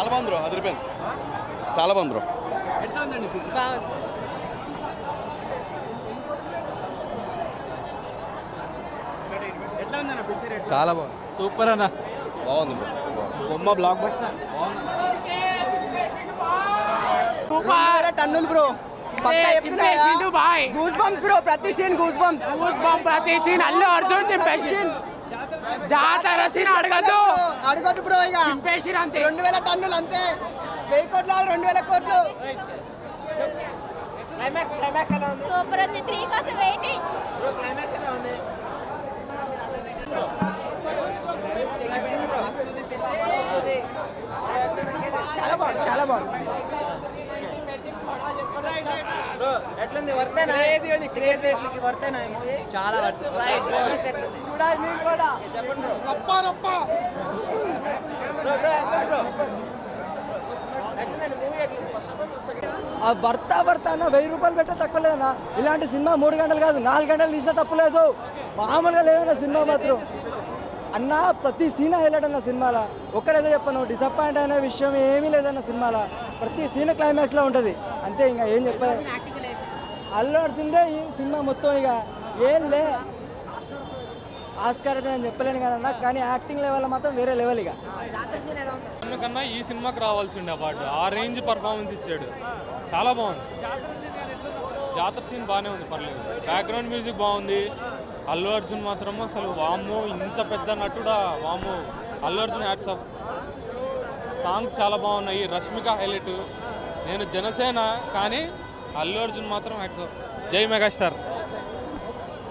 చాలా బాగుంది బ్రో, అదిరిపోయింది, చాలా బాగుంది బ్రో. చాలా బాగుంది, సూపర్ అన్న, బాగుంది బ్రో. బొమ్మ బ్లాక్ బస్టర్. టన్నులు బ్రో, గూస్ బంప్స్ బ్రో, ప్రతి సీన్ గూస్ బంప్స్, ప్రతి సీన్ అల్లు అర్జున్ చింపేసి జాతర సీన్ అడగదు బ్రో. ఇక చింపేసి అంతే 2000 టన్నులు అంతే, 1000 కోట్లు 2000 కోట్లు. సూపర్ ఉంది. 3 కోసం వెయిటింగ్. చాలా బాగుంది, చాలా బాగుంది. చాలా చూడాలి మీరు కూడా. ఆ భర్త అన్న 1000 రూపాయలు పెట్టే తక్కువ లేదన్నా. ఇలాంటి సినిమా 3 గంటలు కాదు 4 గంటలు తీసినా తప్పులేదు, మామూలుగా లేదన్న సినిమా మాత్రం. అన్న ప్రతి సీన్ హైలైట్ అన్న సినిమాలో. ఒక్కడైతే చెప్పను, డిసప్పాయింట్ అయిన విషయం ఏమీ లేదన్న సినిమాలో. ప్రతి సీన్ క్లైమాక్స్లో ఉంటుంది అంతే, ఇంకా ఏం చెప్పాలి. అల్లు అర్జున్దే ఈ సినిమా మొత్తం, ఇక ఏం లే. ఆస్కార్ అయితే నేను చెప్పలేను కదన్నా, కానీ యాక్టింగ్ లెవెల్ మాత్రం వేరే లెవెల్. ఇక కన్నా ఈ సినిమాకి రావాల్సిండే అవార్డు, ఆ రేంజ్ పర్ఫార్మెన్స్ ఇచ్చాడు, చాలా బాగుంది. జాతర సీన్ బాగానే ఉంది, పర్లేదు. బ్యాక్గ్రౌండ్ మ్యూజిక్ బాగుంది. అల్లు అర్జున్ మాత్రం అసలు వామ్మో, ఇంత పెద్ద నటుడా వామ్మో. Allu Arjun hats off. Songs చాలా బాగున్నాయి. రష్మిక హైలైట్. నేను జనసేన, కానీ అల్లు అర్జున్ మాత్రం హ్యాట్స్ ఆఫ్. జై మెగాస్టార్.